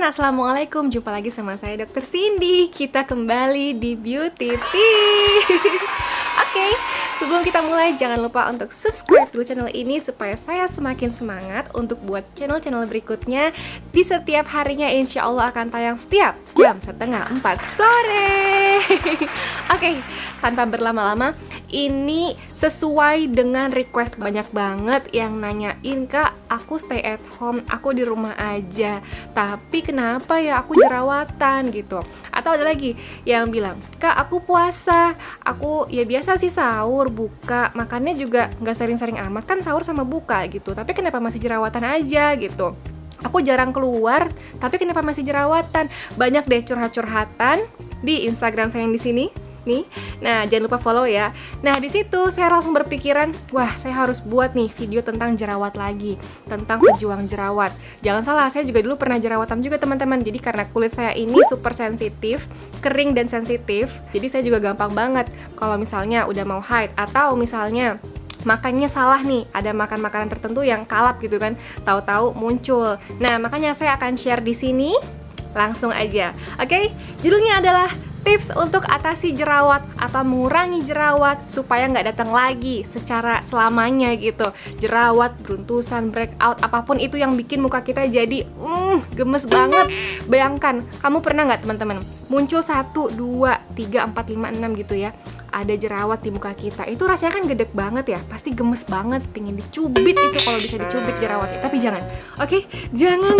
Assalamualaikum. Jumpa lagi sama saya Dr. Cindy. Kita kembali di Beauty Tips. Oke, sebelum kita mulai jangan lupa untuk subscribe dulu channel ini supaya saya semakin semangat untuk buat channel-channel berikutnya. Di setiap harinya insya Allah akan tayang setiap jam 3:30 sore. Oke, tanpa berlama-lama, ini sesuai dengan request banyak banget yang nanyain, Kak, aku stay at home, aku di rumah aja, tapi kenapa ya aku jerawatan gitu. Atau ada lagi yang bilang, Kak, aku puasa, aku ya biasa sih sahur, buka, makannya juga nggak sering-sering amat, kan sahur sama buka gitu, tapi kenapa masih jerawatan aja gitu. Aku jarang keluar, tapi kenapa masih jerawatan. Banyak deh curhat-curhatan di Instagram saya yang di sini nih. Nah, jangan lupa follow ya. Nah, di situ saya langsung berpikiran, wah, saya harus buat nih video tentang jerawat lagi, tentang pejuang jerawat. Jangan salah, saya juga dulu pernah jerawatan juga, teman-teman. Jadi karena kulit saya ini super sensitif, kering dan sensitif, jadi saya juga gampang banget kalau misalnya udah mau haid atau misalnya makannya salah nih, ada makan makanan tertentu yang kalap gitu kan, tahu-tahu muncul. Nah, makanya saya akan share di sini. Langsung aja. Oke, judulnya adalah tips untuk atasi jerawat atau mengurangi jerawat supaya nggak datang lagi secara selamanya gitu. Jerawat, beruntusan, breakout, apapun itu yang bikin muka kita jadi gemes banget. Bayangkan, kamu pernah nggak teman-teman muncul 1, 2, 3, 4, 5, 6 gitu ya, ada jerawat di muka kita. Itu rasanya kan gedek banget ya, pasti gemes banget, pingin dicubit itu kalau bisa dicubit jerawatnya. Tapi jangan, oke? Jangan.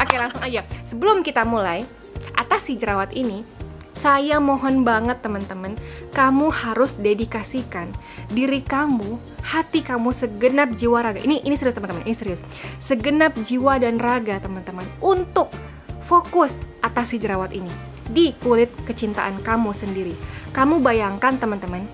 Oke, langsung aja. Sebelum kita mulai atasi jerawat ini, saya mohon banget teman-teman, kamu harus dedikasikan diri kamu, hati kamu, segenap jiwa raga. Ini serius teman-teman, ini serius. Segenap jiwa dan raga teman-teman untuk fokus atasi jerawat ini di kulit kecintaan kamu sendiri. Kamu bayangkan teman-teman,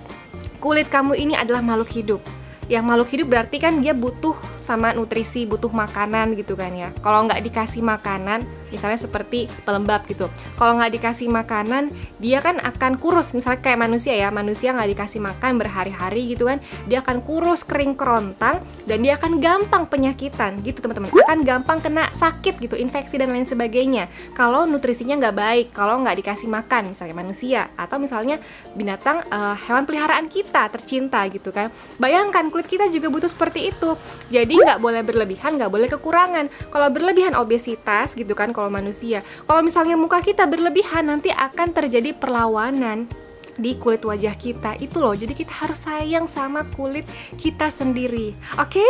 kulit kamu ini adalah makhluk hidup. Yang makhluk hidup berarti kan dia butuh sama nutrisi, butuh makanan gitu kan ya. Kalau nggak dikasih makanan, misalnya seperti pelembab gitu, kalau nggak dikasih makanan, dia kan akan kurus. Misalnya kayak manusia ya, manusia nggak dikasih makan berhari-hari gitu kan, dia akan kurus, kering kerontang, dan dia akan gampang penyakitan gitu teman-teman. Akan gampang kena sakit gitu, infeksi dan lain sebagainya kalau nutrisinya nggak baik, kalau nggak dikasih makan, misalnya manusia atau misalnya binatang, hewan peliharaan kita tercinta gitu kan. Bayangkan kulit kita juga butuh seperti itu. Jadi nggak boleh berlebihan, nggak boleh kekurangan. Kalau berlebihan obesitas gitu kan kalau manusia. Kalau misalnya muka kita berlebihan, nanti akan terjadi perlawanan di kulit wajah kita itu loh. Jadi kita harus sayang sama kulit kita sendiri. Oke?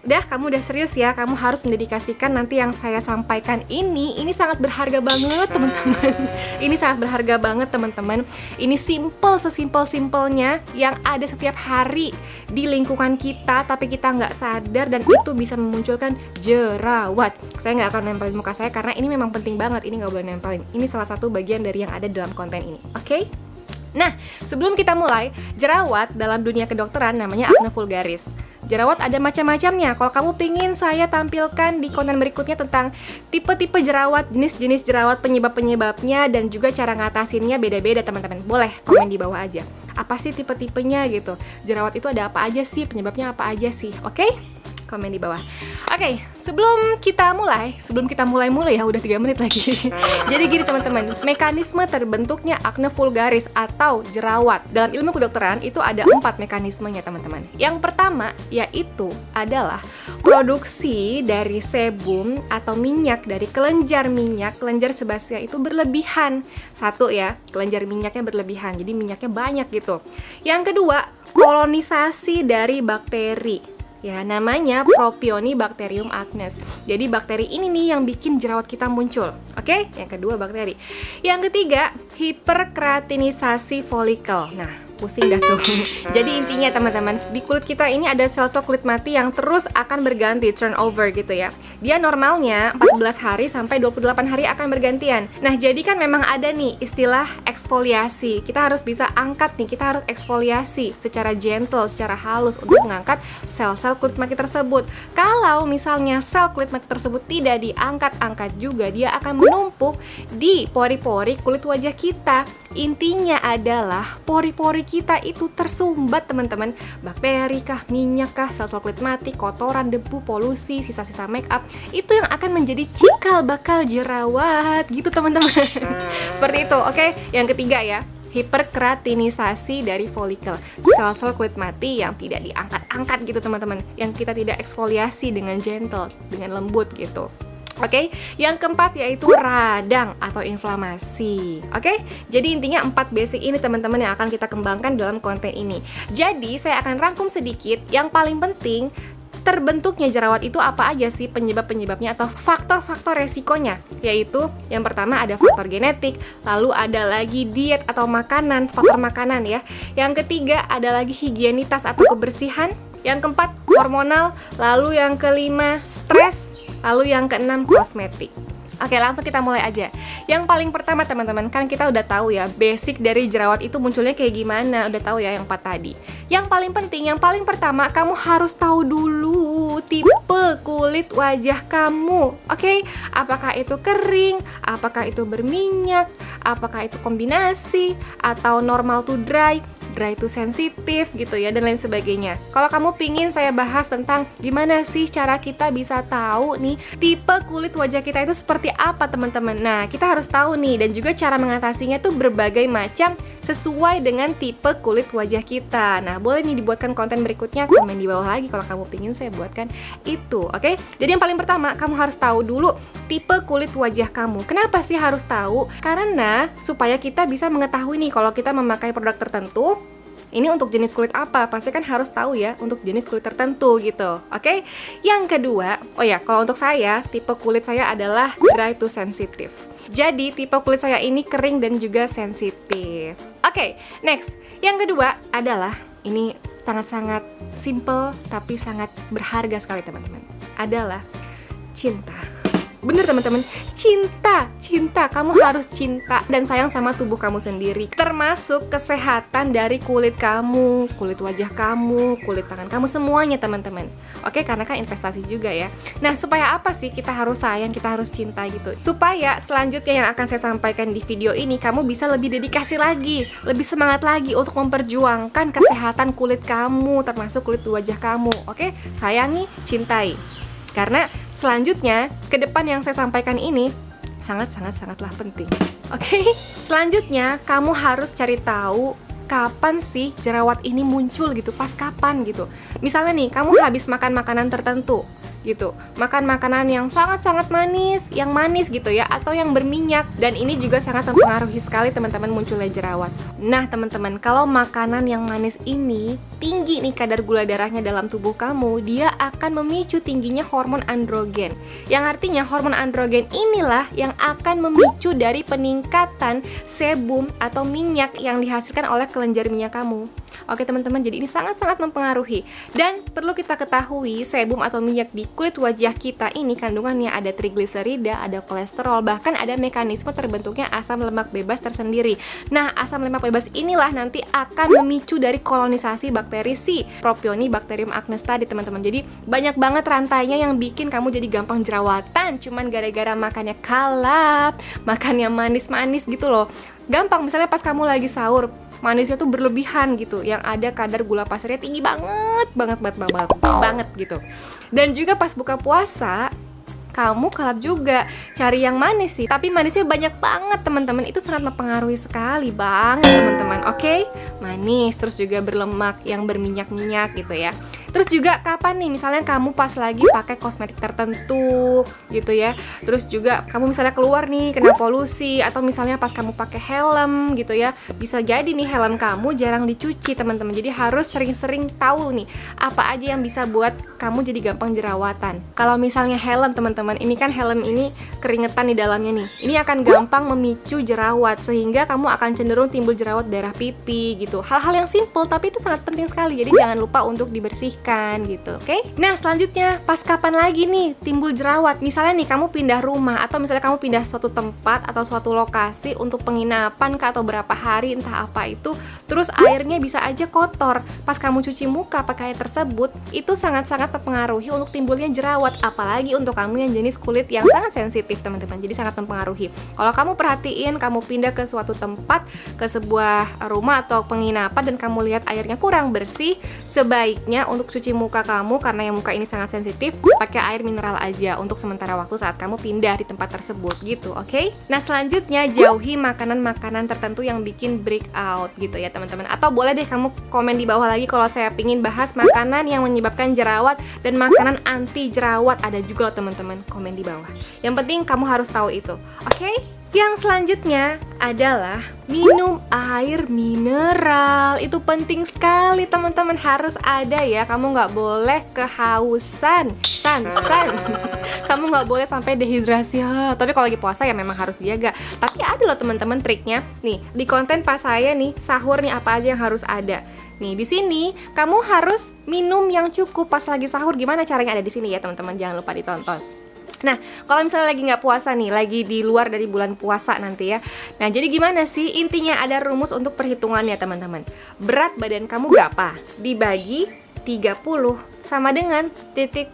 Udah, kamu udah serius ya. Kamu harus mendedikasikan nanti yang saya sampaikan ini sangat berharga banget teman-teman. Ini sangat berharga banget teman-teman. Ini simple, sesimpel-simpelnya yang ada setiap hari di lingkungan kita, tapi kita nggak sadar dan itu bisa memunculkan jerawat. Saya nggak akan nempelin muka saya karena ini memang penting banget. Ini nggak boleh nempelin. Ini salah satu bagian dari yang ada dalam konten ini. Oke? Nah, sebelum kita mulai, jerawat dalam dunia kedokteran namanya acne vulgaris. Jerawat ada macam-macamnya. Kalau kamu pingin saya tampilkan di konten berikutnya tentang tipe-tipe jerawat, jenis-jenis jerawat, penyebab-penyebabnya, dan juga cara ngatasinnya beda-beda teman-teman. Boleh komen di bawah aja. Apa sih tipe-tipenya gitu? Jerawat itu ada apa aja sih? Penyebabnya apa aja sih? Oke? Komen di bawah. Oke, sebelum kita mulai ya, udah 3 menit lagi. Jadi gini teman-teman, mekanisme terbentuknya acne vulgaris atau jerawat dalam ilmu kedokteran itu ada 4 mekanismenya teman-teman. Yang pertama yaitu adalah produksi dari sebum atau minyak dari kelenjar minyak, kelenjar sebasea itu berlebihan. Satu ya, kelenjar minyaknya berlebihan, jadi minyaknya banyak gitu. Yang kedua, kolonisasi dari bakteri. Ya, namanya Propionibacterium acnes. Jadi bakteri ini nih yang bikin jerawat kita muncul. Oke? Yang kedua bakteri. Yang ketiga, hiperkeratinisasi folikel. Nah, pusing dah tuh. Jadi intinya teman-teman, di kulit kita ini ada sel-sel kulit mati yang terus akan berganti, turnover gitu ya. Dia normalnya 14 hari sampai 28 hari akan bergantian. Nah, jadi kan memang ada nih istilah eksfoliasi. Kita harus bisa angkat nih, kita harus eksfoliasi secara gentle, secara halus untuk mengangkat sel-sel kulit mati tersebut. Kalau misalnya sel kulit mati tersebut tidak diangkat-angkat juga, dia akan menumpuk di pori-pori kulit wajah kita. Intinya adalah pori-pori kita itu tersumbat teman-teman. Bakteri kah, minyak kah, sel-sel kulit mati, kotoran, debu, polusi, sisa-sisa make up, itu yang akan menjadi cikal bakal jerawat gitu teman-teman. Seperti itu, oke? Yang ketiga ya, hiperkeratinisasi dari folikel, sel-sel kulit mati yang tidak diangkat-angkat gitu teman-teman, yang kita tidak eksfoliasi dengan gentle, dengan lembut gitu. Oke, yang keempat yaitu radang atau inflamasi. Oke, jadi intinya 4 basic ini teman-teman yang akan kita kembangkan dalam konten ini. Jadi saya akan rangkum sedikit. Yang paling penting, terbentuknya jerawat itu apa aja sih penyebab-penyebabnya atau faktor-faktor resikonya? Yaitu yang pertama ada faktor genetik, lalu ada lagi diet atau makanan, faktor makanan ya. Yang ketiga ada lagi higienitas atau kebersihan. Yang keempat hormonal, lalu yang kelima stres, lalu yang keenam kosmetik. Oke, langsung kita mulai aja. Yang paling pertama teman-teman, kan kita udah tahu ya basic dari jerawat itu munculnya kayak gimana. Udah tahu ya yang 4 tadi. Yang paling penting, yang paling pertama kamu harus tahu dulu tipe kulit wajah kamu. Oke, apakah itu kering, apakah itu berminyak, apakah itu kombinasi, atau normal to dry to sensitif gitu ya, dan lain sebagainya. Kalau kamu pingin saya bahas tentang gimana sih cara kita bisa tahu nih tipe kulit wajah kita itu seperti apa teman-teman. Nah, kita harus tahu nih, dan juga cara mengatasinya tuh berbagai macam sesuai dengan tipe kulit wajah kita. Nah, boleh nih dibuatkan konten berikutnya, komen di bawah lagi kalau kamu pingin saya buatkan itu, oke? Jadi yang paling pertama, kamu harus tahu dulu tipe kulit wajah kamu. Kenapa sih harus tahu? Karena supaya kita bisa mengetahui nih kalau kita memakai produk tertentu, ini untuk jenis kulit apa, pasti kan harus tahu ya untuk jenis kulit tertentu gitu, oke? Yang kedua, oh ya, kalau untuk saya, tipe kulit saya adalah dry to sensitive. Jadi tipe kulit saya ini kering dan juga sensitif. Oke, next. Yang kedua adalah, ini sangat-sangat simple tapi sangat berharga sekali teman-teman, adalah cinta. Bener teman-teman, cinta, kamu harus cinta dan sayang sama tubuh kamu sendiri, termasuk kesehatan dari kulit kamu, kulit wajah kamu, kulit tangan kamu, semuanya teman-teman. Oke, karena kan investasi juga ya. Nah, supaya apa sih kita harus sayang, kita harus cinta gitu? Supaya selanjutnya yang akan saya sampaikan di video ini, kamu bisa lebih dedikasi lagi, lebih semangat lagi untuk memperjuangkan kesehatan kulit kamu, termasuk kulit wajah kamu. Oke, sayangi, cintai. Karena selanjutnya, ke depan yang saya sampaikan ini sangatlah penting. Oke? Selanjutnya, kamu harus cari tahu kapan sih jerawat ini muncul gitu, pas kapan gitu. Misalnya nih, kamu habis makan makanan tertentu gitu, makan makanan yang sangat manis, yang manis gitu ya, atau yang berminyak, dan ini juga sangat mempengaruhi sekali teman-teman munculnya jerawat. Nah teman-teman, kalau makanan yang manis ini tinggi nih kadar gula darahnya dalam tubuh kamu, dia akan memicu tingginya hormon androgen, yang artinya hormon androgen inilah yang akan memicu dari peningkatan sebum atau minyak yang dihasilkan oleh kelenjar minyak kamu. Oke teman-teman, jadi ini sangat mempengaruhi. Dan perlu kita ketahui, sebum atau minyak di kulit wajah kita ini kandungannya ada trigliserida, ada kolesterol, bahkan ada mekanisme terbentuknya asam lemak bebas tersendiri. Nah, asam lemak bebas inilah nanti akan memicu dari kolonisasi bakteri si Propionibacterium acnes tadi teman-teman. Jadi banyak banget rantainya yang bikin kamu jadi gampang jerawatan, cuman gara-gara makannya kalap, makannya manis-manis gitu loh. Gampang, misalnya pas kamu lagi sahur, manisnya tuh berlebihan gitu, yang ada kadar gula pasirnya tinggi banget gitu. Dan juga pas buka puasa, kamu kalap juga cari yang manis sih, tapi manisnya banyak banget teman-teman. Itu sangat mempengaruhi sekali banget teman-teman. Oke, manis, terus juga berlemak yang berminyak-minyak gitu ya. Terus juga kapan nih misalnya kamu pas lagi pakai kosmetik tertentu gitu ya. Terus juga kamu misalnya keluar nih kena polusi, atau misalnya pas kamu pakai helm gitu ya. Bisa jadi nih helm kamu jarang dicuci teman-teman. Jadi harus sering-sering tahu nih apa aja yang bisa buat kamu jadi gampang jerawatan. Kalau misalnya helm teman-teman, ini kan helm ini keringetan di dalamnya nih. Ini akan gampang memicu jerawat, sehingga kamu akan cenderung timbul jerawat daerah pipi gitu. Hal-hal yang simple tapi itu sangat penting sekali. Jadi jangan lupa untuk dibersihkan. bersihkan gitu, oke? Nah selanjutnya, pas kapan lagi nih timbul jerawat? Misalnya nih kamu pindah rumah, atau misalnya kamu pindah suatu tempat atau suatu lokasi untuk penginapan kah, atau berapa hari entah apa itu, terus airnya bisa aja kotor. Pas kamu cuci muka pakai air tersebut, itu sangat-sangat mempengaruhi untuk timbulnya jerawat, apalagi untuk kamu yang jenis kulit yang sangat sensitif teman-teman, jadi sangat mempengaruhi. Kalau kamu perhatiin, kamu pindah ke suatu tempat, ke sebuah rumah atau penginapan dan kamu lihat airnya kurang bersih, sebaiknya untuk cuci muka kamu, karena yang muka ini sangat sensitif, pakai air mineral aja untuk sementara waktu saat kamu pindah di tempat tersebut gitu, oke? Nah selanjutnya, jauhi makanan-makanan tertentu yang bikin breakout gitu ya teman-teman. Atau boleh deh kamu komen di bawah lagi kalau saya pingin bahas makanan yang menyebabkan jerawat dan makanan anti jerawat, ada juga loh teman-teman, komen di bawah. Yang penting kamu harus tahu itu, oke? Yang selanjutnya adalah minum air mineral. Itu penting sekali teman-teman, harus ada ya. Kamu nggak boleh kehausan, kamu nggak boleh sampai dehidrasi. Tapi kalau lagi puasa ya memang harus dijaga. Tapi ada loh teman-teman triknya. Nih di konten pas saya nih sahur nih, apa aja yang harus ada. Nih di sini kamu harus minum yang cukup pas lagi sahur. Gimana caranya, ada di sini ya teman-teman, jangan lupa ditonton. Nah, kalau misalnya lagi nggak puasa nih, lagi di luar dari bulan puasa nanti ya. Nah, jadi gimana sih? Intinya ada rumus untuk perhitungannya teman-teman. Berat badan kamu berapa? Dibagi 30 sama dengan titik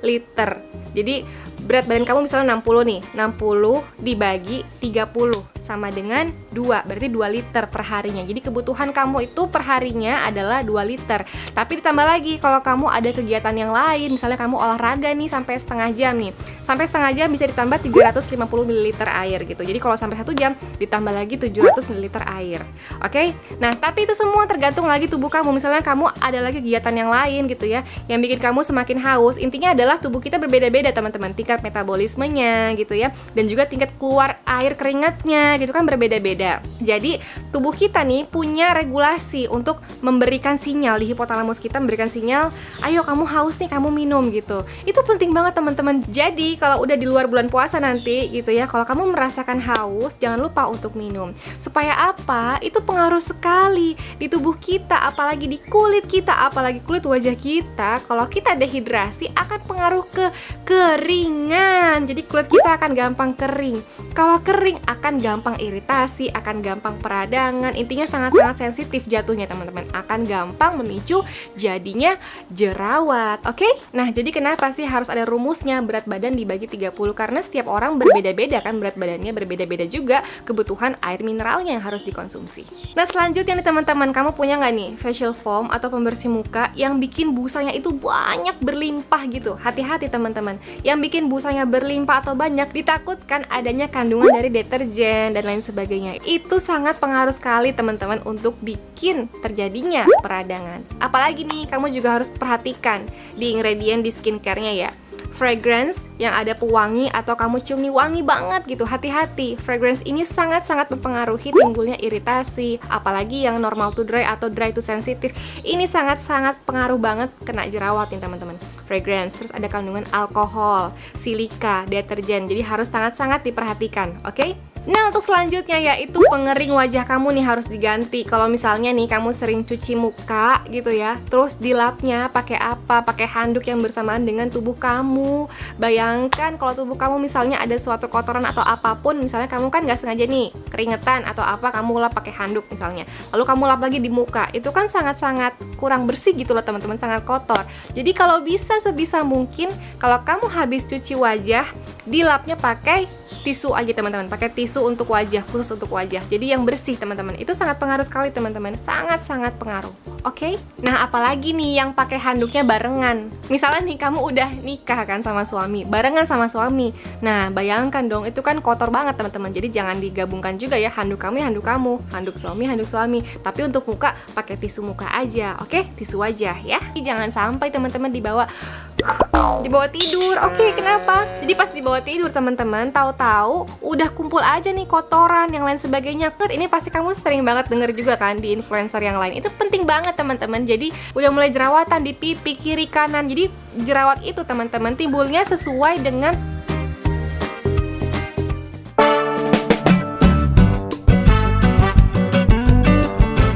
liter. Jadi berat badan kamu misalnya 60 nih, 60 dibagi 30 sama dengan 2, berarti 2 liter per harinya. Jadi kebutuhan kamu itu per harinya adalah 2 liter. Tapi ditambah lagi kalau kamu ada kegiatan yang lain, misalnya kamu olahraga nih sampai setengah jam nih. Sampai setengah jam bisa ditambah 350 ml air gitu. Jadi kalau sampai 1 jam ditambah lagi 700 ml air. Oke? Nah, tapi itu semua tergantung lagi tubuh kamu. Misalnya kamu ada lagi kegiatan yang lain gitu ya, yang bikin kamu semakin haus. Intinya adalah tubuh kita berbeda-beda teman-teman, tingkat metabolismenya gitu ya, dan juga tingkat keluar air keringatnya gitu kan berbeda-beda. Jadi tubuh kita nih punya regulasi untuk memberikan sinyal, di hipotalamus kita memberikan sinyal, ayo kamu haus nih, kamu minum gitu. Itu penting banget teman-teman. Jadi kalau udah di luar bulan puasa nanti gitu ya, kalau kamu merasakan haus, jangan lupa untuk minum. Supaya apa? Itu pengaruh sekali di tubuh kita, apalagi di kulit kita, apalagi kulit wajah kita. Kalau kita dehidrasi akan pengaruh ke keringan. Jadi kulit kita akan gampang kering. Kalau kering akan gampang iritasi, akan gampang peradangan. Intinya sangat-sangat sensitif jatuhnya teman-teman. Akan gampang memicu jadinya jerawat. Oke? Nah, jadi kenapa sih harus ada rumusnya berat badan dibagi 30? Karena setiap orang berbeda-beda kan, berat badannya berbeda-beda juga kebutuhan air mineralnya yang harus dikonsumsi. Nah, selanjutnya nih teman-teman, kamu punya nggak nih facial foam atau pembersih muka yang bikin busanya itu banyak berlimpah gitu? Hati-hati teman-teman. Yang bikin busanya berlimpah atau banyak ditakutkan adanya kandungan dari deterjen dan lain sebagainya. Itu sangat pengaruh sekali teman-teman untuk bikin terjadinya peradangan. Apalagi nih, kamu juga harus perhatikan di ingredient di skincare-nya ya. Fragrance yang ada pewangi atau kamu cium nih wangi banget gitu, hati-hati. Fragrance ini sangat-sangat mempengaruhi timbulnya iritasi, apalagi yang normal to dry atau dry to sensitive. Ini sangat-sangat pengaruh banget kena jerawat nih teman-teman. Fragrance, terus ada kandungan alkohol, silika, deterjen. Jadi harus sangat-sangat diperhatikan, oke? Nah, untuk selanjutnya yaitu pengering wajah kamu nih harus diganti. Kalau misalnya nih kamu sering cuci muka gitu ya, terus dilapnya pakai apa? Pakai handuk yang bersamaan dengan tubuh kamu. Bayangkan kalau tubuh kamu misalnya ada suatu kotoran atau apapun, misalnya kamu kan nggak sengaja nih keringetan atau apa, kamu lap pakai handuk misalnya. Lalu kamu lap lagi di muka, itu kan sangat-sangat kurang bersih gitu loh teman-teman, sangat kotor. Jadi kalau bisa sebisa mungkin kalau kamu habis cuci wajah, dilapnya pakai tisu aja teman-teman, pakai tisu untuk wajah, khusus untuk wajah. Jadi yang bersih teman-teman, itu sangat pengaruh sekali teman-teman, sangat-sangat pengaruh. Oke? Nah, apalagi nih yang pakai handuknya barengan. Misalnya nih kamu udah nikah kan sama suami, barengan sama suami. Nah, bayangkan dong, itu kan kotor banget teman-teman. Jadi jangan digabungkan juga ya, handuk kamu, handuk kamu, handuk suami. Tapi untuk muka pakai tisu muka aja, oke? Tisu wajah ya. Jangan sampai teman-teman dibawa tidur. Oke, kenapa? Jadi pas dibawa tidur teman-teman, tahu-tahu udah kumpul aja nih kotoran yang lain sebagainya. Ini pasti kamu sering banget denger juga kan di influencer yang lain. Itu penting banget teman-teman. Jadi udah mulai jerawatan di pipi, kiri, kanan. Jadi jerawat itu teman-teman timbulnya sesuai dengan